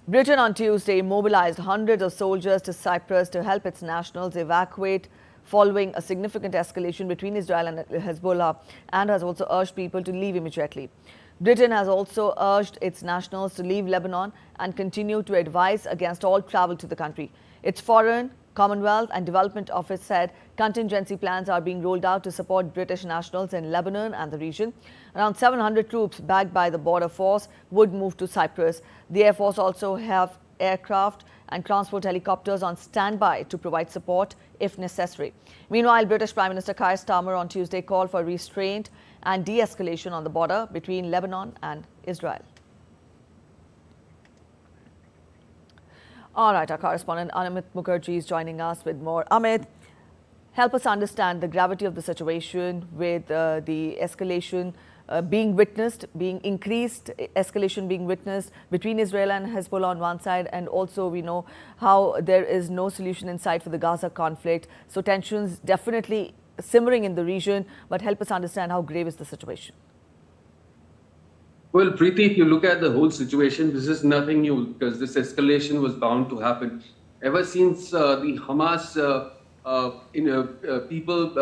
Britain on Tuesday mobilized hundreds of soldiers to Cyprus to help its nationals evacuate following a significant escalation between Israel and Hezbollah, and has also urged people to leave immediately. Britain has also urged its nationals to leave Lebanon and continue to advise against all travel to the country. Its Foreign, Commonwealth and Development Office said contingency plans are being rolled out to support British nationals in Lebanon and the region. Around 700 troops backed by the border force would move to Cyprus. The Air Force also have aircraft and transport helicopters on standby to provide support if necessary. Meanwhile, British Prime Minister Keir Starmer on Tuesday called for restraint and de-escalation on the border between Lebanon and Israel. All right, our correspondent Amit Mukherjee is joining us with more. Amit, help us understand the gravity of the situation with the escalation being witnessed, being increased escalation being witnessed between Israel and Hezbollah on one side, and also we know how there is no solution in sight for the Gaza conflict. So tensions definitely simmering in the region, but help us understand how grave is the situation. Well, Preeti, if you look at the whole situation, this is nothing new because this escalation was bound to happen. Ever since the Hamas people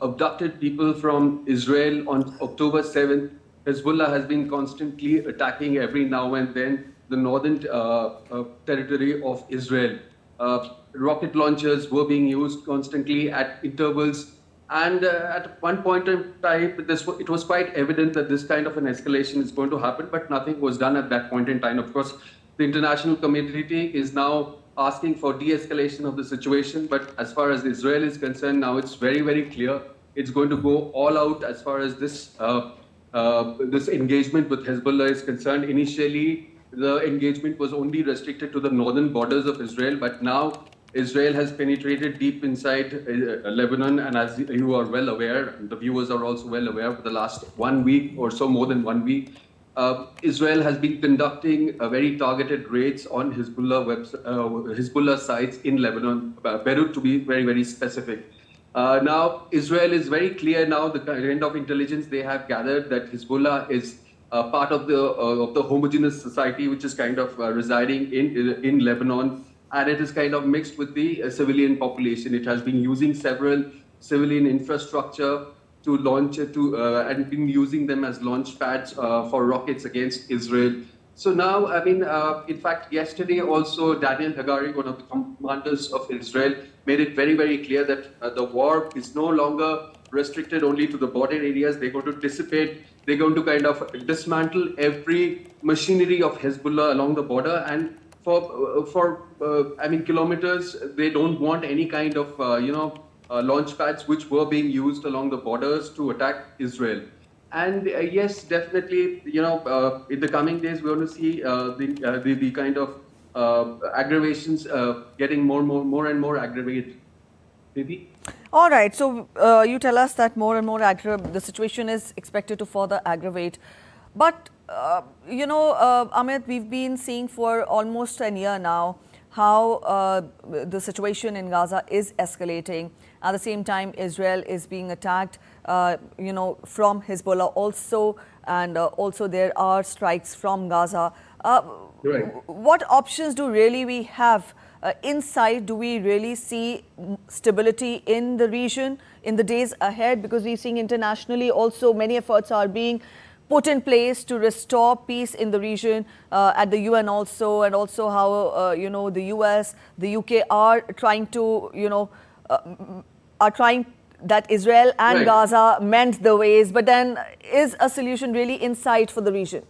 abducted people from Israel on October 7th, Hezbollah has been constantly attacking every now and then the northern territory of Israel. Rocket launchers were being used constantly at intervals. And at one point in time, it was quite evident that this kind of an escalation is going to happen, but nothing was done at that point in time. Of course, the international community is now asking for de-escalation of the situation. But as far as Israel is concerned, now it's very, very clear. It's going to go all out as far as this engagement with Hezbollah is concerned. Initially, the engagement was only restricted to the northern borders of Israel, but now Israel has penetrated deep inside Lebanon, and as you are well aware, the viewers are also well aware, for the last 1 week or so, more than 1 week, Israel has been conducting very targeted raids on Hezbollah sites in Lebanon, Beirut to be very, very specific. Now, Israel is very clear now, the kind of intelligence they have gathered, that Hezbollah is part of the homogeneous society, which is kind of residing in Lebanon. And it is kind of mixed with the civilian population. It has been using several civilian infrastructure to launch and been using them as launch pads for rockets against Israel. So now, I mean, in fact, yesterday also Daniel Hagari, one of the commanders of Israel, made it very, very clear that the war is no longer restricted only to the border areas. They're going to dissipate. They're going to kind of dismantle every machinery of Hezbollah along the border, and for kilometers, they don't want any kind of launch pads which were being used along the borders to attack Israel. And yes, definitely, in the coming days, we're going to see the kind of aggravations getting more and more aggravated. Maybe. All right. So you tell us that more and more the situation is expected to further aggravate, but Amit, we've been seeing for almost a year now how the situation in Gaza is escalating. At the same time, Israel is being attacked, from Hezbollah also, and also there are strikes from Gaza. Right. What options do really we have inside? Do we really see stability in the region in the days ahead? Because we're seeing internationally also many efforts are being put in place to restore peace in the region at the UN also, and also how the US, the UK are trying to that Israel and Right. Gaza mend the ways. But then, is a solution really in sight for the region?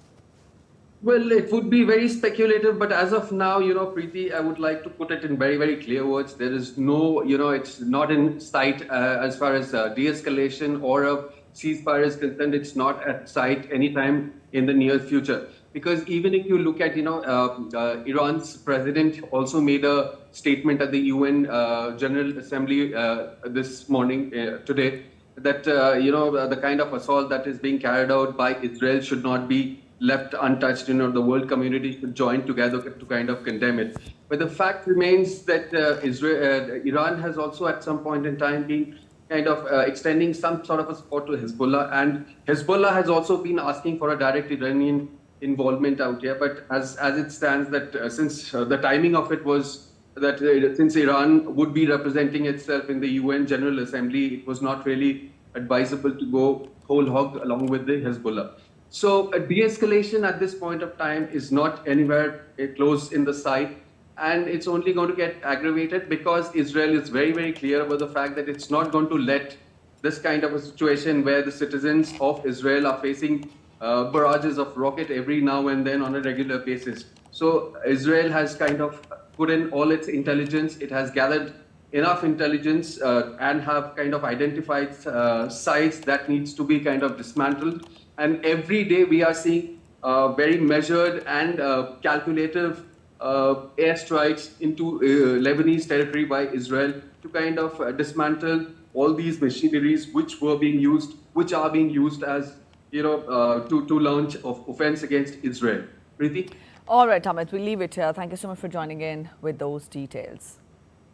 Well, it would be very speculative, but as of now, Preeti, I would like to put it in very, very clear words. There is no, it's not in sight as far as de-escalation or a ceasefire is concerned. It's not at sight anytime in the near future. Because even if you look at, Iran's president also made a statement at the UN General Assembly this morning, today, that, the kind of assault that is being carried out by Israel should not be left untouched. The world community should join together to kind of condemn it. But the fact remains that Iran has also at some point in time been kind of extending some sort of a support to Hezbollah. And Hezbollah has also been asking for a direct Iranian involvement out here. But as it stands, that since the timing of it was that since Iran would be representing itself in the UN General Assembly, it was not really advisable to go whole hog along with the Hezbollah. So a de-escalation at this point of time is not anywhere close in the sight. And it's only going to get aggravated because Israel is very, very clear about the fact that it's not going to let this kind of a situation where the citizens of Israel are facing barrages of rocket every now and then on a regular basis. So Israel has kind of put in all its intelligence. It has gathered enough intelligence and have kind of identified sites that needs to be kind of dismantled. And every day we are seeing very measured and calculative airstrikes into Lebanese territory by Israel to kind of dismantle all these machineries which are being used as, to launch of offense against Israel. Preeti? All right, Amit, we'll leave it here. Thank you so much for joining in with those details.